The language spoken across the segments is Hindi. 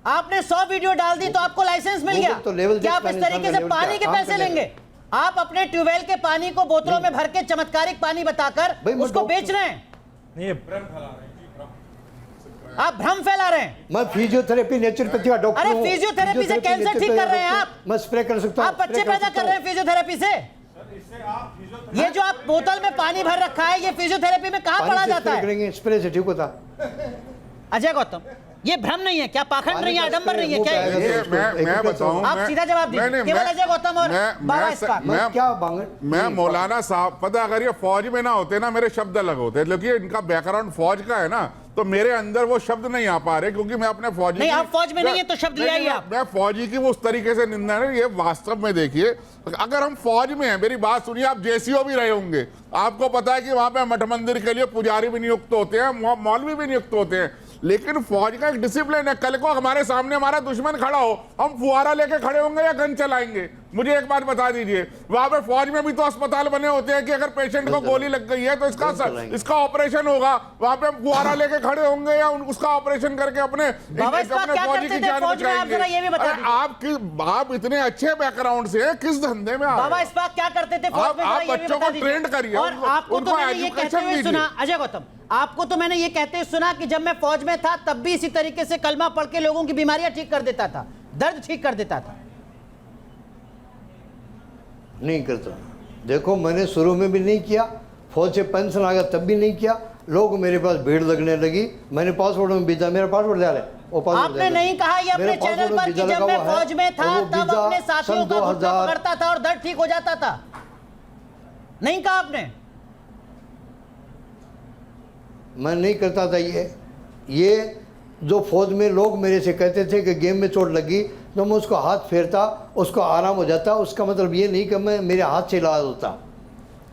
आपने 100 वीडियो डाल दी तो आपको लाइसेंस मिल गया। क्या आप इस तरीके से पानी के पैसे लेंगे? आप अपने ट्यूबवेल के पानी को बोतलों में भर के चमत्कारिक पानी बताकर उसको बेच रहे हैं। आप भ्रम फैला रहे हैं। मैं फिजियोथेरेपी नेचुरोपैथी का डॉक्टर हूं। अरे फिजियोथेरेपी से कैंसर ठीक कर रहे हैं आप। मैं स्प्रे कर सकता हूं। आप बच्चे पैदा कर रहे हैं फिजियोथेरेपी से। ये जो आप बोतल में पानी भर रखा है, ये फिजियोथेरेपी में कहां पढ़ा जाता है? स्प्रे से ठीक होता। अजय गौतम, ये भ्रम नहीं है क्या? पाखंड नहीं है, आडंबर नहीं है क्या? मैं बताऊं, आप सीधा जवाब दीजिए। केवल अजय गौतम और बाबा इस्पाक। मैं मौलाना साहब, पता अगर ये फौज में ना होते ना, मेरे शब्द अलग होते, लेकिन इनका बैकग्राउंड फौज का है ना, तो मेरे अंदर वो शब्द नहीं आ पा रहे, क्योंकि मैं अपने फौजी नहीं, आप फौज में नहीं है तो शब्द ले आइए आप। मैं फौजी की वो उस तरीके से निंदा नहीं। ये वास्तव में देखिए, अगर हम फौज में हैं, मेरी बात सुनिए, आप जेसीओ भी रहे होंगे, आपको पता है कि वहां पे मठ मंदिर के लिए पुजारी भी नियुक्त होते हैं, मौलवी भी नियुक्त होते हैं, लेकिन फौज का एक डिसिप्लिन है। कल को हमारे सामने हमारा दुश्मन खड़ा हो, हम फुहारा लेके खड़े होंगे या गन चलाएंगे? मुझे एक बात बता दीजिए, वहां पे फौज में भी तो अस्पताल बने होते हैं कि अगर पेशेंट को गोली लग गई है तो इसका ऑपरेशन होगा, वहां पे हम फुहारा लेके खड़े होंगे या उसका ऑपरेशन करके अपने फौजी की जान बचाएंगे? आप इतने अच्छे बैकग्राउंड से हैं, किस धंधे में बाबा इस्पाक क्या करते थे? आप बच्चों को ट्रेंड करिए, उनको एजुकेशन दीजिए। सुना अजय गौतम, आपको तो मैंने ये कहते सुना कि जब मैं फौज में था तब भी इसी तरीके से कलमा पढ़ के लोगों की बीमारियां ठीक कर देता था, दर्द ठीक कर देता था। नहीं करता। देखो, मैंने शुरू में भी नहीं किया, फौज से पेंशन आ गया तब भी नहीं किया। लोग मेरे पास भीड़ लगने लगी, मैंने पासपोर्ट में भेजा, मेरा पासपोर्ट डाले। आपने नहीं कहा ये अपने चैनल पर कि जब मैं फौज में था तब अपने साथियों का घुटना पकड़ता था और दर्द ठीक हो जाता था, नहीं कहा आपने? मैं नहीं करता था। ये जो फौज में लोग मेरे से कहते थे कि गेम में चोट लगी तो मैं उसको हाथ फेरता, उसको आराम हो जाता, उसका मतलब ये नहीं कि मैं मेरे हाथ से इलाज होता।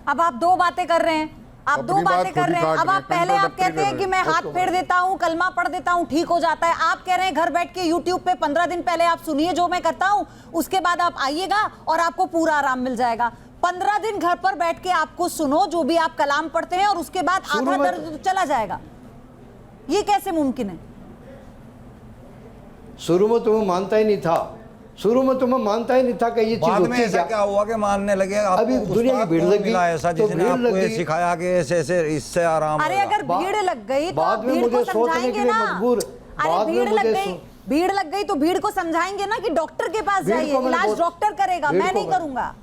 अब आप दो बातें कर रहे हैं, आप दो बातें कर रहे हैं। अब आप पहले आप कहते हैं कि मैं हाथ फेर देता हूं, कलमा पढ़ देता हूं, ठीक हो जाता है। आप कह रहे हैं घर बैठ के यूट्यूब पे 15 दिन पहले आप सुनिए जो मैं करता हूं, उसके बाद आप आइएगा और आपको पूरा आराम मिल जाएगा। 15 दिन घर पर बैठ के आपको सुनो जो भी आप कलाम पढ़ते हैं और उसके बाद आधा दर्द चला जाएगा। ये कैसे मुमकिन है? शुरू में तो मैं मानता ही नहीं था, शुरू में तो मैं मानता ही नहीं था कि ये चीज बाद में ऐसा क्या हुआ कि मानने लगे? अभी दुनिया की भीड़ लग गई, ऐसा जिसने आपको ये सिखाया कि ऐसे इससे आराम। अरे अगर भीड़ लग गई तो बाद में मुझे सोचने के लिए मजबूर। अरे भीड़ लग गई तो भीड़ को समझाएंगे ना कि डॉक्टर के पास जाइए, इलाज डॉक्टर करेगा, मैं नहीं करूंगा।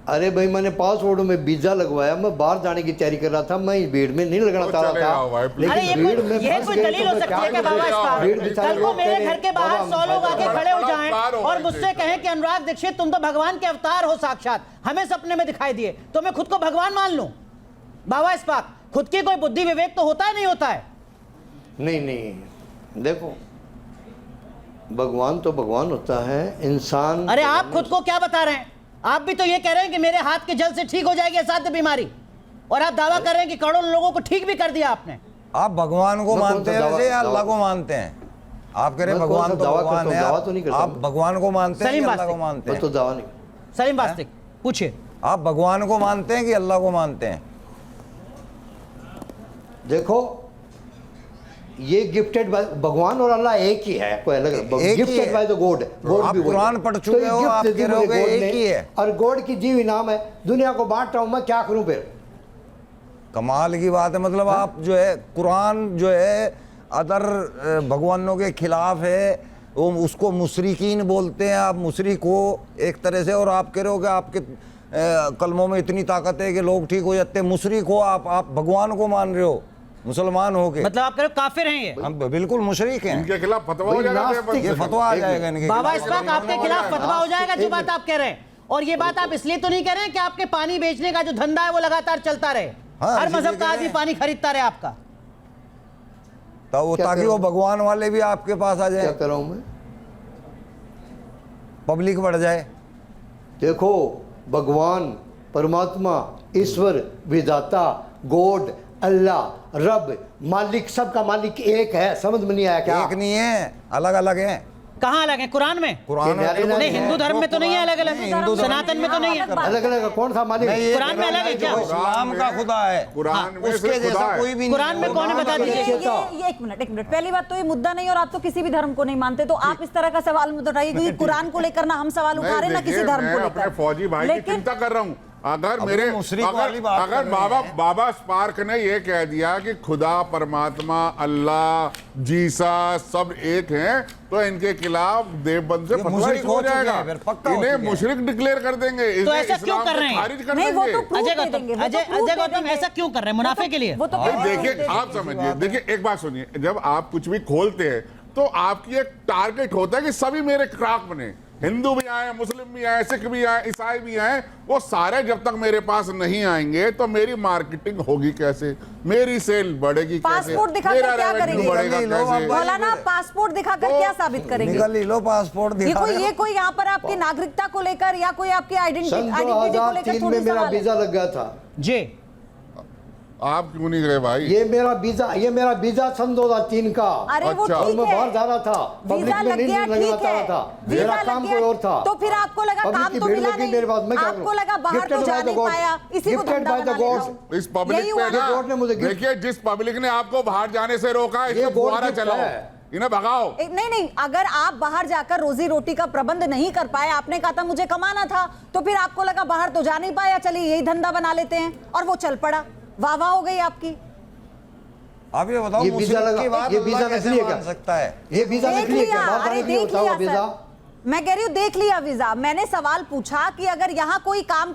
अरे भाई मैंने पासपोर्ट में वीजा लगवाया, मैं बाहर जाने की तैयारी कर रहा था, मैं भीड़ में नहीं लगना चाह रहा था, लेकिन भीड़ में ये कोई दलील हो सकती है कि बाबा इस्पाक कल को मेरे घर के बाहर 100 लोग आके खड़े हो जाएं और मुझसे कहें कि अनुराग दीक्षित तुम तो भगवान के अवतार हो साक्षात, हमें सपने में दिखाई दिए, तो मैं खुद को भगवान मान लूं? बाबा इस्पाक, खुद की कोई बुद्धि विवेक तो होता है नहीं होता है? नहीं, देखो भगवान तो भगवान होता है, इंसान। अरे आप खुद को क्या बता रहे हैं? आप भी तो ये कह रहे हैं कि मेरे हाथ के जल से ठीक हो जाएगी असाध्य बीमारी, और आप दावा कर रहे हैं कि करोड़ों लोगों को ठीक भी कर दिया आपने। आप भगवान को मानते हैं वैसे या अल्लाह को मानते हैं? आप कह रहे हैं भगवान तो भगवान है, आप भगवान को मानते हैं कि अल्लाह को मानते हैं? तो दावा नहीं। सलीम वास्तिक पूछिए, आप भगवान को मानते हैं कि अल्लाह को मानते हैं? देखो, ये गिफ्टेड बाय भगवान और अल्लाह एक ही है, कोई अलग गिफ्टेड बाय द गॉड। आप कुरान पढ़ चुके हो, आप कह रहे हो कि एक ही है और गॉड की जीव इनाम है, दुनिया को बांट रहा हूं, मैं क्या करूं फिर? कमाल की बात है। मतलब आप जो है कुरान जो है अदर भगवानों के खिलाफ है, वो उसको मुशरिकीन बोलते हैं, आप मुशरिक हो एक तरह से, और आप कह रहे हो कि आपके कलमों में इतनी ताकत है कि लोग ठीक हो जाते हैं। मुशरिक हो आप भगवान को मान रहे हो मुसलमान हो के, मतलब आप कह रहे हो काफिर हैं ये? हम बिल्कुल मुशरिक हैं। इनके खिलाफ फतवा हो जाएगा, ये फतवा आ जाएगा इनके। बाबा इस्पाक आपके खिलाफ फतवा हो जाएगा जो बात आप कह रहे हैं, और ये बात आप इसलिए तो नहीं कह रहे हैं कि आपके पानी बेचने का जो धंधा है वो लगातार चलता रहे, हर मजहब का आदमी पानी खरीदता रहे आपका, तो वो ताकि वो भगवान वाले भी आपके पास आ जाए। क्या कर रहा हूं मैं? पब्लिक बढ़ जाए। देखो, भगवान, परमात्मा, ईश्वर, विधाता, गॉड, अल्लाह, रब, मालिक, सबका मालिक एक है। समझ में नहीं आया क्या? एक नहीं है, अलग अलग है। कहाँ अलग है? कुरान में? कुरान में नहीं, हिंदू धर्म में तो नहीं है अलग अलग, हिंदू धर्म सनातन में तो नहीं है। अलग अलग कौन सा मालिक? कुरान में अलग है क्या? इस्लाम का खुदा है, कुरान में उसके से खुदा जैसा है। कोई भी कुरान में कौन है बता दीजिए। ये एक मिनट, पहली बात तो ये मुद्दा नहीं, और आप तो किसी भी धर्म को नहीं मानते, तो आप इस तरह का सवाल मत उठाइए, क्योंकि कुरान को लेकर ना हम सवाल उठा रहे ना किसी धर्म को अपने लेकर। फौजी भाई की चिंता कर रहा हूँ। अगर मेरे अगर बाबा स्पार्क ने ये कह दिया कि खुदा, परमात्मा, अल्लाह, जीसा सब एक हैं, तो इनके खिलाफ देवबंद से फतवा इशू हो जाएगा, इन्हें मुशरिक डिक्लेयर कर देंगे, तो ऐसा क्यों कर रहे हैं? खारिज कर नहीं, वो देंगे। तो अजय गौतम ऐसा क्यों कर रहे हैं? मुनाफे के लिए? वो तो देखिए, आप समझिए, देखिए एक बात सुनिए, जब आप कुछ भी खोलते हैं तो आपकी एक टारगेट होता है कि सभी मेरे ग्राहक बने, हिंदू भी आए, मुस्लिम भी आए, सिख भी आए, ईसाई भी आए, वो सारे जब तक मेरे पास नहीं आएंगे तो मेरी मार्केटिंग होगी कैसे, मेरी सेल बढ़ेगी कैसे, पासपोर्ट दिखाकर मेरा क्या रेवेन्यू करेंगे? बढ़ेगा कैसे? मौलाना, पासपोर्ट दिखाकर क्या साबित करेंगे? निकल लो पासपोर्ट दिखा। ये कोई यहाँ पर आपकी नागरिकता को लेकर या कोई आपकी सन आइडेंटिटी को लेकर 2003 थोड़ी में मेरा सवाल है। वीजा लग गया था। जी, आप क्यों नहीं गए भाई? ये मेरा वीजा सन 2003 का। अरे वो अच्छा। और ठीक मैं है, बाहर जा रहा था, पब्लिक वीजा में लग नहीं गया, लगना ठीक चाह रहा है, था, वीजा मेरा लग काम गया, कोई और था। तो फिर आपको लगा पब्लिक काम की तो भीड़ मिला लगी नहीं, मेरे पास, मैं क्या आपको करूं? लगा बाहर तो Gifted जा by the नहीं God. पाया, इसी को Gifted धंधा by the बना लेता God. हूं। इस पब्लिक यही पे हुआ ना? गॉड ने मुझे गिफ्ट- देखिए, जिस पब्लिक ने आपको बाहर जाने से रोका, इसको गॉड फुहारा गिफ्ट चलाओ, है। इन्हें भगाओ। नहीं, अगर आप बाहर जाकर रोजी रोटी का प्रबंध नहीं कर पाए, आपने कहा था मुझे कमाना था, तो फिर आपको लगा बाहर तो जा नहीं पाया, चलिए यही धंधा बना लेते हैं, और वो चल पड़ा, वाह वाह हो गई आपकी। आप ये बताओ, ये वीजा मुस्लिम लगा, की बात ये अल्लाह वीजा कैसे नकली है मान क्या? सकता है? ये वीजा देख नकली है क्या? लिया, बाहर अरे जाने के लिए देख होता लिया हुआ वीजा। सर, मैं कह रही हूँ देख लिया वीजा। मैंने सवाल पूछा कि अगर यहाँ कोई काम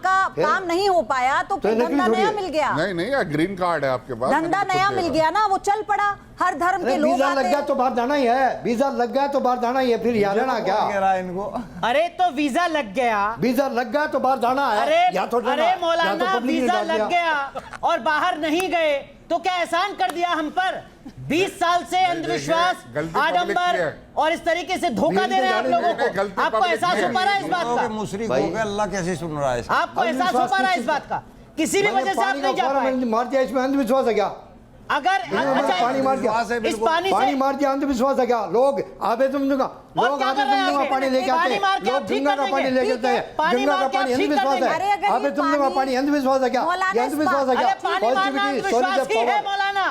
नहीं हो पाया तो फिर नकली धंधा थोड़ी नया है। मिल गया, नहीं, यार ग्रीन कार्ड है आपके पास, धंधा मैंने नया खुद मिल देखा। गया ना, वो चल पड़ा, हर धर्म के लोग वीजा आते लग गया हैं। तो बाहर जाना ही है, वीजा लग गया तो बाहर जाना ही है, फिर यहाँ रहना कौन क्या? कह रहा है इनको? अरे तो वीजा लग गया, वीजा लग गया तो बाहर जाना है। अरे या तो रहना, अरे या तो मौलाना, पब्लिक ने वीजा डाल लग दिया। गया और बाहर नहीं गए तो क्या एहसान कर दिया हम पर? 20 साल से अंधविश्वास, गलती पब्लिक की आडंबर है। और इस तरीके से धोखा दे रहे हैं आप लोगों नहीं, को। गलती आपको पब्लिक एहसास की हो है। पा रहा है इस बात लोग का? मुशरिक भाई, हो गए, अल्लाह कैसे सुन रहा है इसको? आपको एहसास हो पा रहा है इस बात का? किसी भी वजह से आप नहीं जा पाए। मार दिया, इसमें अंधविश्वास है क्या? अगर अच्छा, पानी मार दिया, विश्वास है इस बिल्कुल। पानी पानी से मार दिया, अंधविश्वास है क्या? लोग आबे तुम दूंगा, और लोग क्या आबे कर रहे तुम हैं दूंगा आप? पानी लेके पानी आते मार हैं, के आप लोग ठीक गंगा कर का पानी देंगे। लेके आते हैं, पानी गंगा मार का के आप पानी ठीक कर अंधविश्वास देंगे। अरे है। अगर ये आबे तुम दूंगा पानी- पानी अंधविश्वास है क्या? मौलाना, ये अंधविश्वास है अरे क्या? पानी मारना अंधविश्वास ही है मौलाना,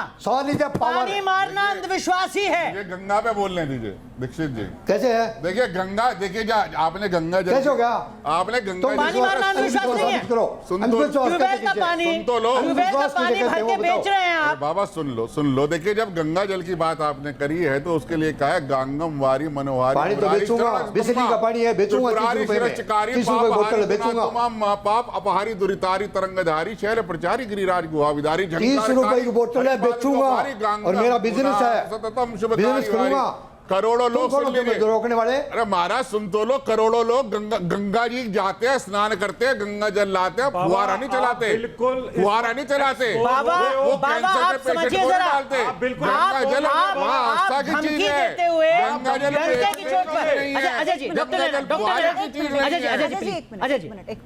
पानी मारना अंधविश्वास ही है। ये गंगा पे बोलने दीजिए दीक्षित जी। कैसे है? देखिए गंगा, देखिए आपने गंगा जल, कैसे हो गया? आपने तो गंगा पानी मारना अंधविश्वास नहीं है। करो, सुन तो- अंधविश्वास ट्यूबवेल कैसे का कीजिए? पानी, सुन तो लो। ट्यूबवेल का अंधविश्वास पानी किसे भर कहते के हैं वो बेच बताओ। रहे हैं आप। बाबा सुन लो, देखिए जब गंगा जल की बात आपने करी है तो उसके लिए कहा है गांगम वारी मनोहारी पानी तो बेचूंगा, बिजली का पानी है, बेचूंगा 30 रुपए में, 30 रुपए बोतल बेचूंगा। पाप अपहारी दुरितारी तरंगधारी शैल प्रचारी गिरिराज गुहाविदारी 30 रुपए की बोतल है, बेचूंगा, और मेरा बिजनेस है, बिजनेस करूंगा। करोड़ों तुम लोग कौन सुन हो लीजिए। रोकने वाले? अरे महाराज सुन तो लो, करोड़ों लोग गंगा जी जाते हैं, स्नान करते हैं, गंगा जल लाते हैं, फुहारा नहीं चलाते, फुहारा नहीं चलाते, बाबा, वो बाबा, कैंसर आप के पेशेंट समझिए को नहीं जरा। डालते। आप गंगा जल वहाँ आस्था की धमकी चीज है, देते हुए गंगा जल डंडे की चोट पर। नहीं अच्छा, है। अजय जी, गंगा जल डॉक्टर फुहारे की चीज नहीं है। अजय जी, एक मिनट, अजय जी, एक मिनट, एक